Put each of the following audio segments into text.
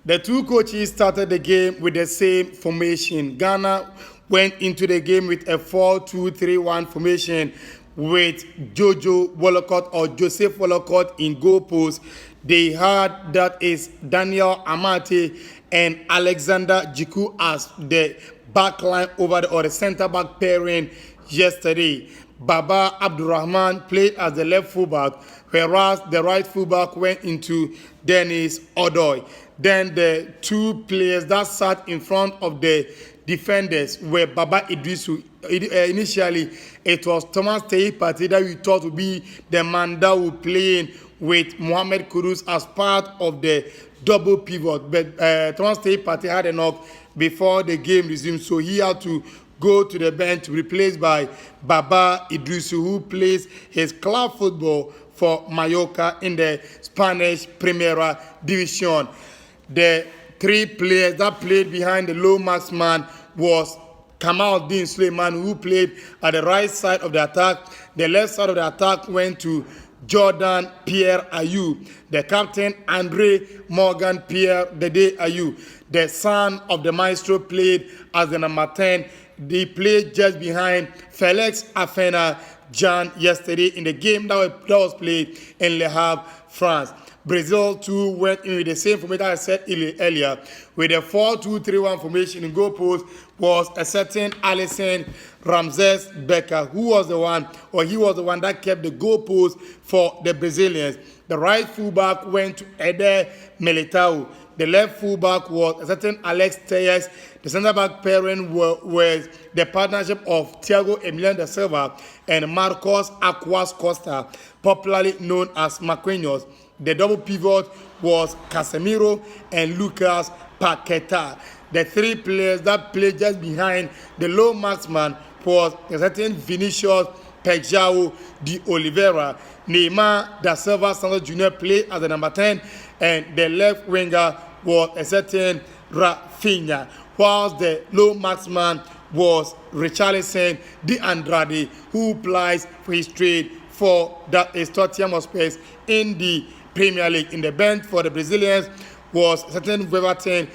The two coaches started the game with the same formation. Ghana went into the game with a 4-2-3-1 formation with Jojo Wolcott or Joseph Wolcott in goal post. They had that is Daniel Amate and Alexander Jiku as the back line over the, or the center back pairing yesterday. Baba Abdurrahman played as the left fullback, whereas the right fullback went into Dennis Odoy. Then the two players that sat in front of the defenders were Baba Idrisu. Initially, it was Thomas Tei Partey that we thought would be the man that would play with Mohamed Kudus as part of the double pivot. But Thomas Tei Partey had a knock before the game resumed, so he had to go to the bench, replaced by Baba Idrisu, who plays his club football for Mallorca in the Spanish Primera Division. The three players that played behind the low marksman was Kamaldeen Suleiman, who played at the right side of the attack. The left side of the attack went to Jordan Pierre Ayew. The captain, Andre Morgan Pierre Dede Ayew, the son of the maestro, played as the number 10. They played just behind Felix Afena Jan yesterday in the game that was played in Le Havre, France. Brazil too went in with the same formation I said earlier, with a 4-2-3-1 formation. In goal post was a certain Alisson Ramses Becker, who was the one, or he was the one that kept the goal post for the Brazilians. The right fullback went to Eder Militao. The left fullback was a certain Alex Telles. The centre-back pairing was the partnership of Thiago Emiliano da Silva and Marcos Aquas Costa, popularly known as Marquinhos. The double pivot was Casemiro and Lucas Paqueta. The three players that played just behind the low marksman was a certain Vinicius Pejao de Oliveira. Neymar da Silva Santos Jr. played as the number 10, and the left winger was a certain Rafinha, whilst the low marksman was Richarlison de Andrade, who plays for his trade for that is Tottenham Hotspur in the Premier League. In the bench for the Brazilians was a certain Weverton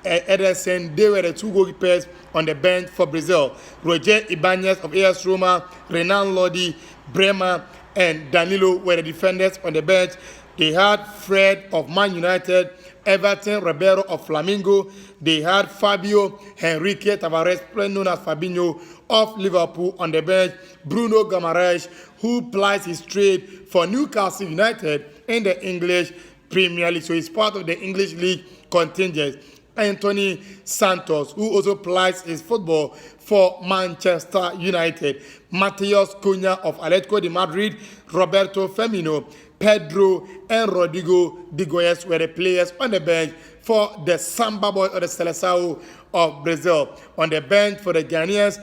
Ederson. They were the two goalkeepers on the bench for Brazil. Roger Ibanez of AS Roma, Renan Lodi, Bremer, and Danilo were the defenders on the bench. They had Fred of Man United, Everton Ribeiro of Flamengo. They had Fabio Henrique Tavares, known as Fabinho, of Liverpool on the bench. Bruno Guimaraes, who plies his trade for Newcastle United in the English Premier League. So he's part of the English League contingent. Anthony Santos, who also plies his football for Manchester United. Mateus Cunha of Atletico de Madrid, Roberto Firmino, Pedro and Rodrigo de Goiás were the players on the bench for the Samba Boys or the Seleção of Brazil. On the bench for the Ghanaians,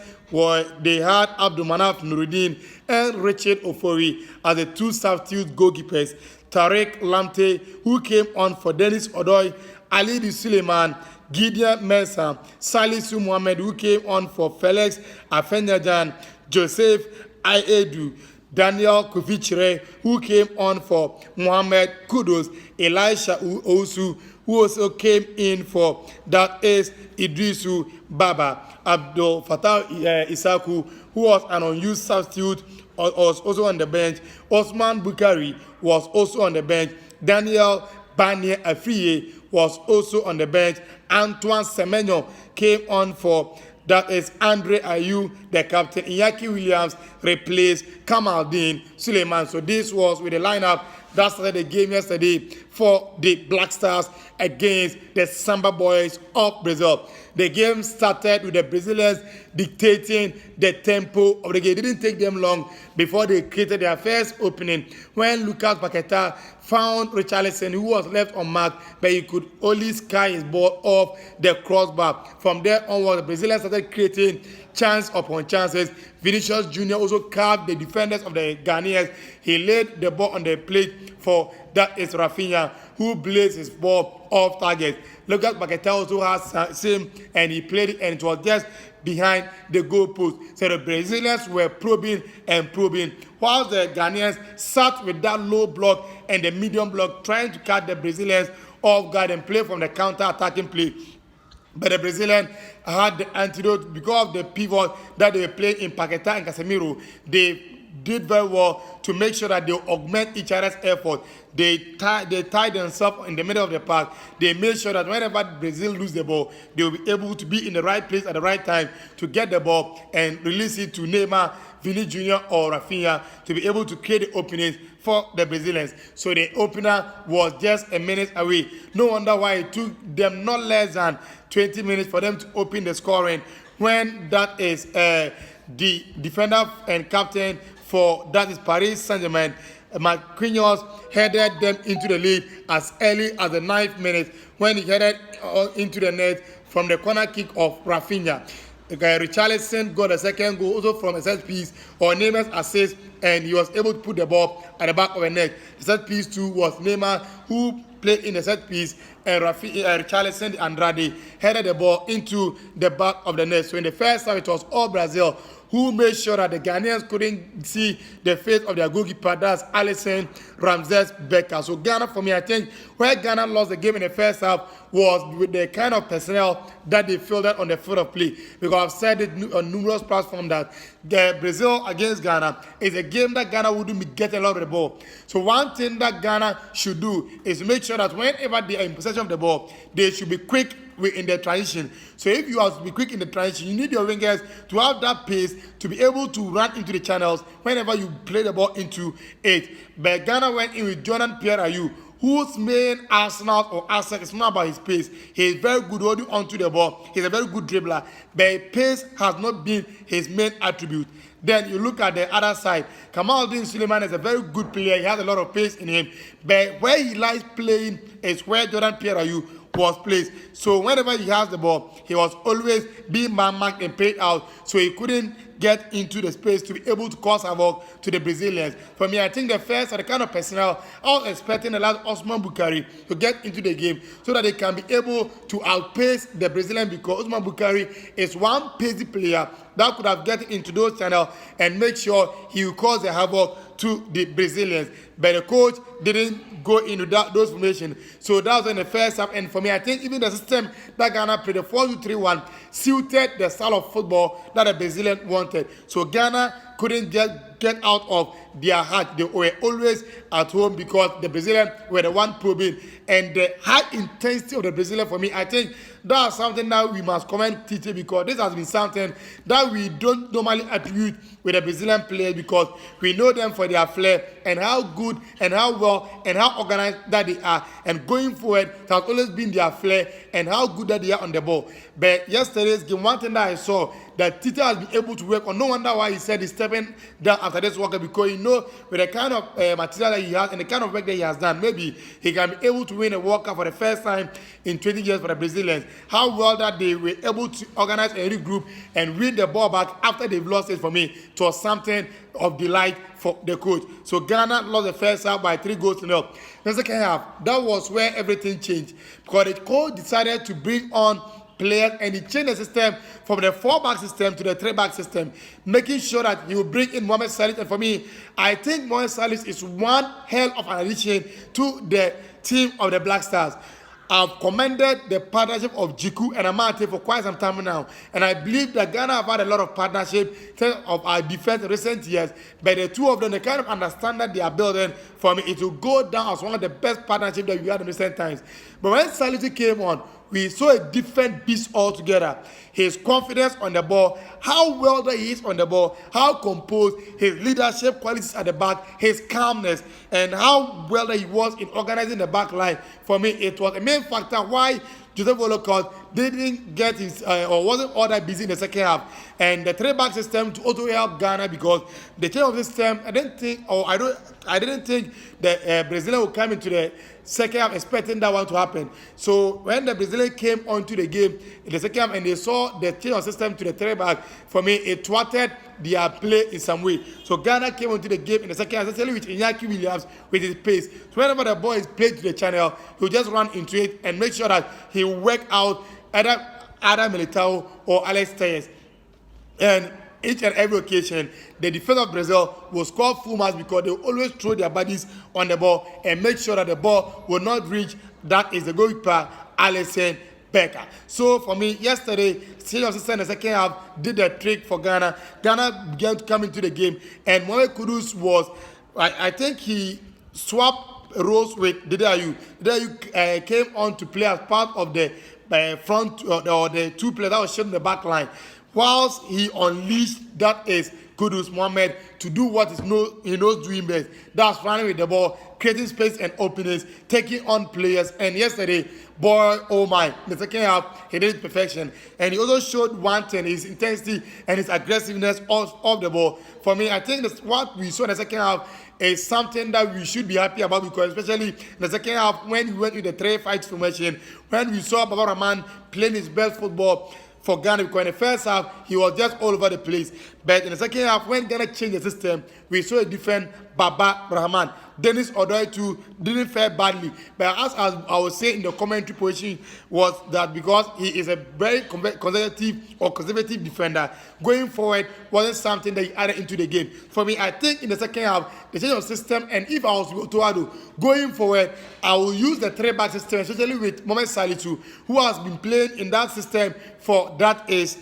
they had Abdulmanaf Nuruddin and Richard Ofori as the two substitute goalkeepers. Tariq Lamptey, who came on for Dennis Odoy, Ali Suleiman, Gideon Mensah, Salisu Mohammed, who came on for Felix Afenyajan, Joseph Ayedu, Daniel Kovichire, who came on for Mohamed Kudus, Elisha Ousu, who also came in for that is Idrisu Baba, Abdul Fattah Isaku, who was an unused substitute, was also on the bench. Osman Bukari was also on the bench. Daniel Banye Afriye was also on the bench. Antoine Semenyo came on for that is Andre Ayew, the captain. Iñaki Williams replaced Kamaldeen Suleiman. So this was with the lineup that started the game yesterday for the Black Stars against the Samba Boys of Brazil. The game started with the Brazilians dictating the tempo of the game. It didn't take them long before they created their first opening when Lucas Paqueta found Richarlison, who was left unmarked, but he could only sky his ball off the crossbar. From there onward, the Brazilians started creating chance upon chances. Vinicius Jr. also carved the defenders of the Ghanaians. He laid the ball on the plate for that is Rafinha, who blazed his ball off target. Lucas Paqueta also has same, and he played it, and it was just behind the goalpost. So the Brazilians were probing and probing, while the Ghanaians sat with that low block and the medium block trying to catch the Brazilians off guard and play from the counter-attacking play. But the Brazilian had the antidote because of the pivot that they were playing in Paquetá and Casemiro. They did very well to make sure that they augment each other's effort. They tied themselves in the middle of the park. They made sure that whenever Brazil lose the ball, they will be able to be in the right place at the right time to get the ball and release it to Neymar, Vini Jr. or Rafinha to be able to create the openings for the Brazilians. So the opener was just a minute away. No wonder why it took them not less than 20 minutes for them to open the scoring when that is the defender and captain for that is Paris Saint-Germain. Marquinhos headed them into the lead as early as the 9th minute when he headed into the net from the corner kick of Rafinha. Richarlison got a second goal also from a set piece or Neymar's assist, and he was able to put the ball at the back of the net. The set piece too was Neymar, who played in the set piece, and Richarlison Andrade headed the ball into the back of the net. So in the first half, it was all Brazil who made sure that the Ghanaians couldn't see the face of their goalkeeper, that's Alisson Ramses Becker. So Ghana, for me, I think where Ghana lost the game in the first half was with the kind of personnel that they fielded on the field of play. Because I've said it on numerous platforms that the Brazil against Ghana is a game that Ghana wouldn't be getting a lot of the ball. So one thing that Ghana should do is make sure that whenever they are in possession of the ball, they should be quick in the transition. So if you have to be quick in the transition, you need your wingers to have that pace to be able to run into the channels whenever you play the ball into it. But Ghana went in with Jordan Pierre-Ayew, whose main arsenal or asset is not about his pace. He is very good holding onto the ball. He's a very good dribbler, but pace has not been his main attribute. Then you look at the other side. Kamaldeen Suleiman is a very good player. He has a lot of pace in him, but where he likes playing is where Jordan Pierre-Ayew was placed. So whenever he has the ball, he was always being man-marked and played out, so he couldn't get into the space to be able to cause havoc to the Brazilians. For me, I think the first are the kind of personnel I was expecting the last Osman Bukari to get into the game so that they can be able to outpace the Brazilian, because Osman Bukari is one pacey player that could have get into those channels and make sure he will cause a havoc to the Brazilians. But the coach didn't go into those formations. So that was in the first half. And for me, I think even the system that Ghana played, the 4-2-3-1, suited the style of football that the Brazilian wanted. So Ghana couldn't get out of their heart. They were always at home because the Brazilians were the one probing. And the high intensity of the Brazilian, for me, I think that's something that we must comment Tite, because this has been something that we don't normally attribute with the Brazilian players, because we know them for their flair and how good and how well and how organized that they are. And going forward, it has always been their flair and how good that they are on the ball. But yesterday's game, one thing that I saw that Tite has been able to work on, no wonder why he said he's stepping down after this workout, because you know with the kind of material that he has and the kind of work that he has done, maybe he can be able to win a World Cup for the first time in 20 years for the Brazilians. How well that they were able to organize a regroup and win the ball back after they've lost it, for me, it was something of delight for the coach. So Ghana lost the first half by 3-0. The second half, that was where everything changed, because the coach decided to bring on players and he changed the system from the 4-back system to the 3-back system, making sure that he will bring in Mohamed Salis. And for me, I think Mohamed Salis is one hell of an addition to the team of the Black Stars. I've commended the partnership of Jiku and Amate for quite some time now, and I believe that Ghana have had a lot of partnership of our defense in recent years, but the two of them, the kind of understanding that they are building, for me, it will go down as one of the best partnerships that we had in recent times. But when Salisu came on, we saw a different beast altogether. His confidence on the ball, how well that he is on the ball, how composed, his leadership qualities at the back, his calmness, and how well that he was in organizing the back line. For me, it was a main factor why Joseph Olokot didn't get his or wasn't all that busy in the second half. And the 3-back system to also help Ghana, because the change of system, I didn't think that Brazilian would come into the second half expecting that one to happen. So when the Brazilian came onto the game in the second half and they saw the change of system to the 3-back, for me, it thwarted their play in some way. So Ghana came onto the game in the second half, especially with Iñaki Williams with his pace. So whenever the ball is played to the channel, he'll just run into it and make sure that he will work out either Militao or Alex Telles. And each and every occasion, the defense of Brazil will score full marks because they always throw their bodies on the ball and make sure that the ball will not reach. That is the goalkeeper, Alisson Becker. So for me, yesterday, Senior System in the second half did the trick for Ghana. Ghana began to come into the game, and Mohamed Kudus was, I think he swapped roles with Dede Ayew. Dede Ayew came on to play as part of the front or the two players that was shaping the back line, whilst he unleashed, that is Kudus Mohamed, to do what he knows doing best. That's running with the ball, creating space and openings, taking on players. And yesterday, boy, oh my, in the second half, he did it perfection. And he also showed one thing, his intensity and his aggressiveness off the ball. For me, I think that's what we saw in the second half is something that we should be happy about, because especially in the second half, when we went with the 3-5 formation, when we saw Baba Rahman playing his best football for Ghana, because in the first half, he was just all over the place. But in the second half, when Ghana changed the system, we saw a different Baba Rahman. Dennis Odoi too didn't fare badly. But as I was saying in the commentary position, was that because he is a very conservative defender, going forward wasn't something that he added into the game. For me, I think in the second half, the change of system, and if I was to add going forward, I will use the 3-back system, especially with Mohamed Salisu, who has been playing in that system for, that is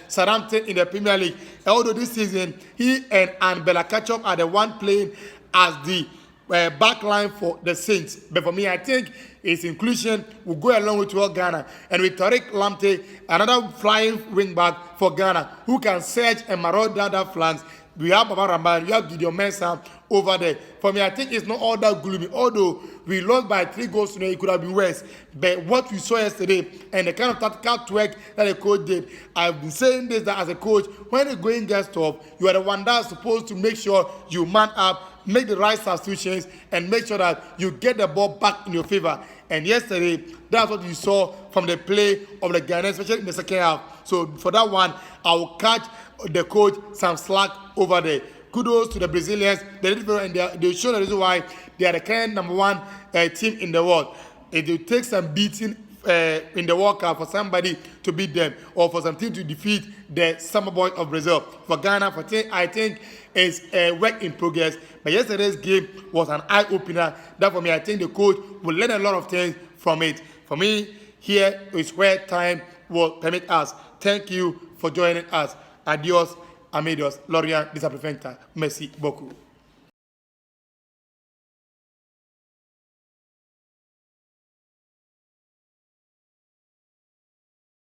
Southampton in the Premier League. Although this season, he and Bella Ketchup are the one playing as the back line for the Saints. But for me, I think his inclusion will go along with Ghana. And with Tariq Lamptey, another flying wing back for Ghana, who can surge and maraud down that flanks. We have Baba Rahman, we have Gideon Mensah over there. For me, I think it's not all that gloomy. Although we lost by 3 goals today, it could have been worse. But what we saw yesterday and the kind of tactical work that the coach did, I've been saying this, that as a coach, when the going gets tough, you are the one that's supposed to make sure you man up, make the right substitutions, and make sure that you get the ball back in your favor. And yesterday, that's what you saw from the play of the Ghanaians, especially in the second half. So for that one, I will catch the coach some slack over there. Kudos to the Brazilians. They did very, and they showed the reason why they are the current #1 team in the world. It will take some beating in the World Cup for somebody to beat them, or for some team to defeat the Summer Boys of Brazil. For Ghana, I think it's a work in progress. But yesterday's game was an eye-opener. That for me, I think the coach will learn a lot of things from it. For me, here is where time will permit us. Thank you for joining us. Adios, amigos. Lorient Disapprofenta. Merci beaucoup.